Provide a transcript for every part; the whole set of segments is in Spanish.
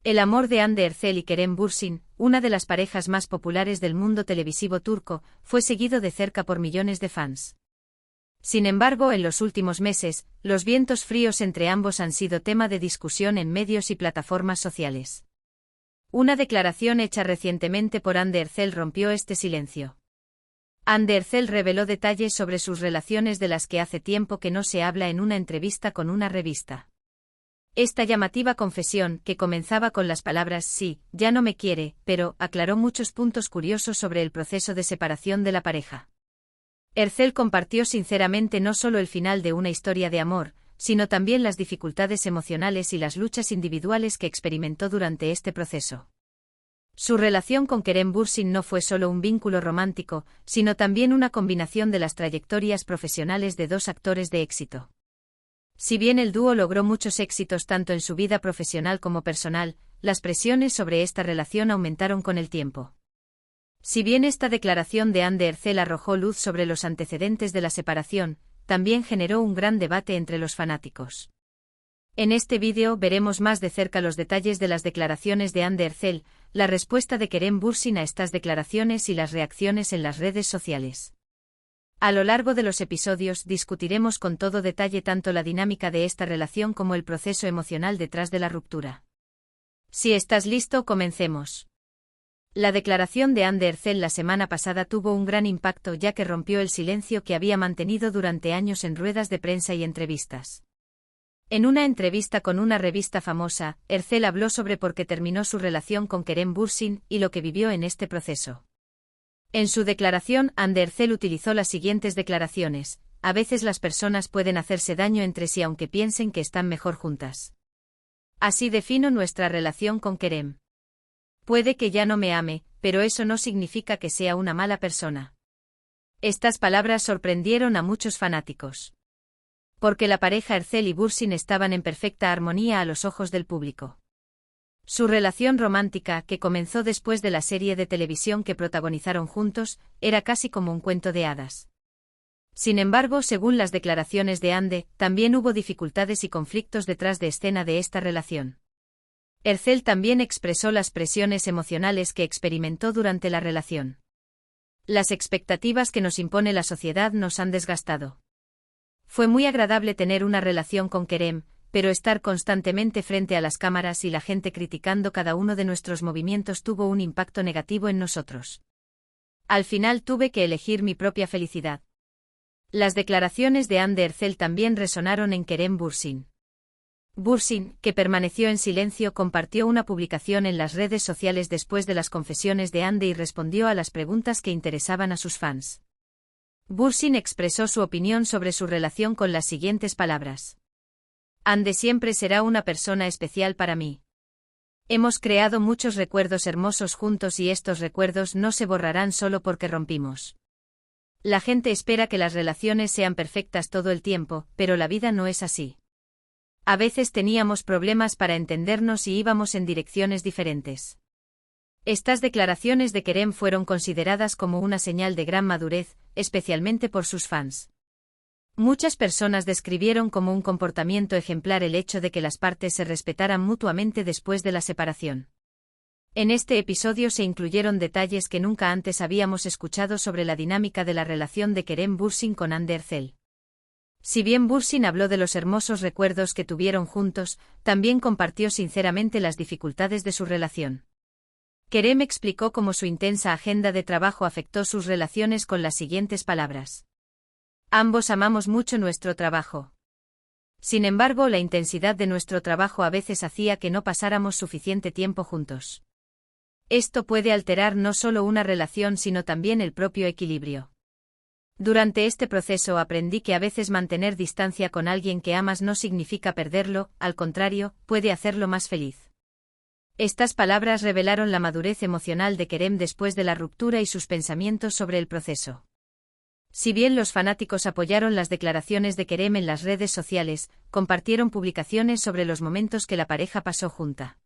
El amor de Hande Erçel y Kerem Bürsin, una de las parejas más populares del mundo televisivo turco, fue seguido de cerca por millones de fans. Sin embargo, en los últimos meses, los vientos fríos entre ambos han sido tema de discusión en medios y plataformas sociales. Una declaración hecha recientemente por Hande Erçel rompió este silencio. Hande Erçel reveló detalles sobre sus relaciones de las que hace tiempo que no se habla en una entrevista con una revista. Esta llamativa confesión, que comenzaba con las palabras «sí, ya no me quiere», pero aclaró muchos puntos curiosos sobre el proceso de separación de la pareja. Erçel compartió sinceramente no solo el final de una historia de amor, sino también las dificultades emocionales y las luchas individuales que experimentó durante este proceso. Su relación con Kerem Bürsin no fue solo un vínculo romántico, sino también una combinación de las trayectorias profesionales de dos actores de éxito. Si bien el dúo logró muchos éxitos tanto en su vida profesional como personal, las presiones sobre esta relación aumentaron con el tiempo. Si bien esta declaración de Hande Erçel arrojó luz sobre los antecedentes de la separación, también generó un gran debate entre los fanáticos. En este vídeo veremos más de cerca los detalles de las declaraciones de Hande Erçel, la respuesta de Kerem Bürsin a estas declaraciones y las reacciones en las redes sociales. A lo largo de los episodios discutiremos con todo detalle tanto la dinámica de esta relación como el proceso emocional detrás de la ruptura. Si estás listo, comencemos. La declaración de Hande Erçel la semana pasada tuvo un gran impacto ya que rompió el silencio que había mantenido durante años en ruedas de prensa y entrevistas. En una entrevista con una revista famosa, Erçel habló sobre por qué terminó su relación con Kerem Bürsin y lo que vivió en este proceso. En su declaración, Hande Erçel utilizó las siguientes declaraciones: a veces las personas pueden hacerse daño entre sí aunque piensen que están mejor juntas. Así defino nuestra relación con Kerem. Puede que ya no me ame, pero eso no significa que sea una mala persona. Estas palabras sorprendieron a muchos fanáticos. Porque la pareja Erçel y Bürsin estaban en perfecta armonía a los ojos del público. Su relación romántica, que comenzó después de la serie de televisión que protagonizaron juntos, era casi como un cuento de hadas. Sin embargo, según las declaraciones de Hande, también hubo dificultades y conflictos detrás de escena de esta relación. Erçel también expresó las presiones emocionales que experimentó durante la relación. Las expectativas que nos impone la sociedad nos han desgastado. Fue muy agradable tener una relación con Kerem, pero estar constantemente frente a las cámaras y la gente criticando cada uno de nuestros movimientos tuvo un impacto negativo en nosotros. Al final tuve que elegir mi propia felicidad. Las declaraciones de Hande Erçel también resonaron en Kerem Bürsin. Bürsin, que permaneció en silencio, compartió una publicación en las redes sociales después de las confesiones de Hande y respondió a las preguntas que interesaban a sus fans. Bürsin expresó su opinión sobre su relación con las siguientes palabras: Hande siempre será una persona especial para mí. Hemos creado muchos recuerdos hermosos juntos y estos recuerdos no se borrarán solo porque rompimos. La gente espera que las relaciones sean perfectas todo el tiempo, pero la vida no es así. A veces teníamos problemas para entendernos y íbamos en direcciones diferentes. Estas declaraciones de Kerem fueron consideradas como una señal de gran madurez, especialmente por sus fans. Muchas personas describieron como un comportamiento ejemplar el hecho de que las partes se respetaran mutuamente después de la separación. En este episodio se incluyeron detalles que nunca antes habíamos escuchado sobre la dinámica de la relación de Kerem Bürsin con Hande Erçel. Si bien Bürsin habló de los hermosos recuerdos que tuvieron juntos, también compartió sinceramente las dificultades de su relación. Kerem explicó cómo su intensa agenda de trabajo afectó sus relaciones con las siguientes palabras: ambos amamos mucho nuestro trabajo. Sin embargo, la intensidad de nuestro trabajo a veces hacía que no pasáramos suficiente tiempo juntos. Esto puede alterar no solo una relación sino también el propio equilibrio. Durante este proceso aprendí que a veces mantener distancia con alguien que amas no significa perderlo, al contrario, puede hacerlo más feliz. Estas palabras revelaron la madurez emocional de Kerem después de la ruptura y sus pensamientos sobre el proceso. Si bien los fanáticos apoyaron las declaraciones de Kerem en las redes sociales, compartieron publicaciones sobre los momentos que la pareja pasó junta.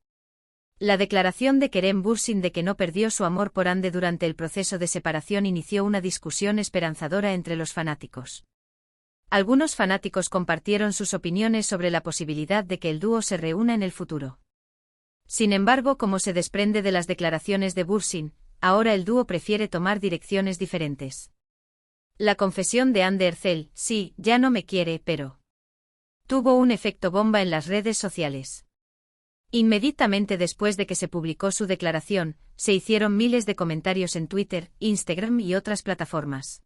La declaración de Kerem Bürsin de que no perdió su amor por Hande durante el proceso de separación inició una discusión esperanzadora entre los fanáticos. Algunos fanáticos compartieron sus opiniones sobre la posibilidad de que el dúo se reúna en el futuro. Sin embargo, como se desprende de las declaraciones de Bursin, ahora el dúo prefiere tomar direcciones diferentes. La confesión de Hande Erçel, sí, ya no me quiere, pero tuvo un efecto bomba en las redes sociales. Inmediatamente después de que se publicó su declaración, se hicieron miles de comentarios en Twitter, Instagram y otras plataformas.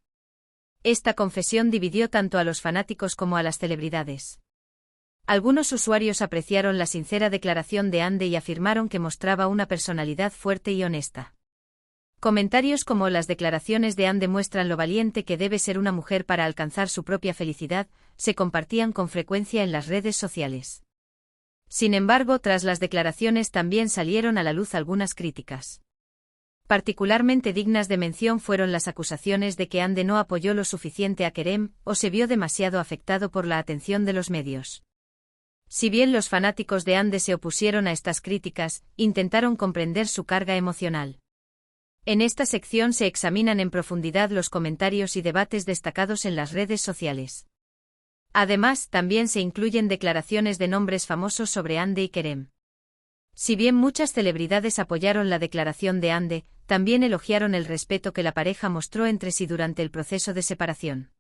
Esta confesión dividió tanto a los fanáticos como a las celebridades. Algunos usuarios apreciaron la sincera declaración de Hande y afirmaron que mostraba una personalidad fuerte y honesta. Comentarios como las declaraciones de Hande muestran lo valiente que debe ser una mujer para alcanzar su propia felicidad, se compartían con frecuencia en las redes sociales. Sin embargo, tras las declaraciones también salieron a la luz algunas críticas. Particularmente dignas de mención fueron las acusaciones de que Hande no apoyó lo suficiente a Kerem, o se vio demasiado afectado por la atención de los medios. Si bien los fanáticos de Hande se opusieron a estas críticas, intentaron comprender su carga emocional. En esta sección se examinan en profundidad los comentarios y debates destacados en las redes sociales. Además, también se incluyen declaraciones de nombres famosos sobre Hande y Kerem. Si bien muchas celebridades apoyaron la declaración de Hande, también elogiaron el respeto que la pareja mostró entre sí durante el proceso de separación.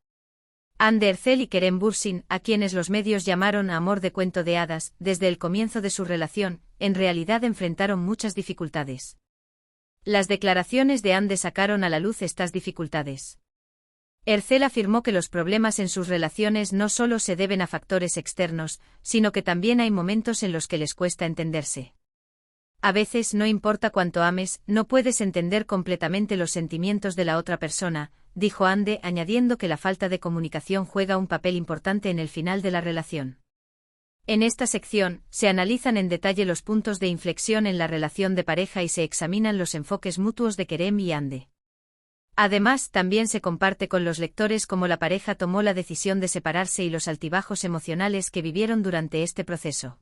Hande Erçel y Kerem Bürsin, a quienes los medios llamaron amor de cuento de hadas, desde el comienzo de su relación, en realidad enfrentaron muchas dificultades. Las declaraciones de Hande sacaron a la luz estas dificultades. Erçel afirmó que los problemas en sus relaciones no solo se deben a factores externos, sino que también hay momentos en los que les cuesta entenderse. A veces, no importa cuánto ames, no puedes entender completamente los sentimientos de la otra persona, dijo Hande, añadiendo que la falta de comunicación juega un papel importante en el final de la relación. En esta sección, se analizan en detalle los puntos de inflexión en la relación de pareja y se examinan los enfoques mutuos de Kerem y Hande. Además, también se comparte con los lectores cómo la pareja tomó la decisión de separarse y los altibajos emocionales que vivieron durante este proceso.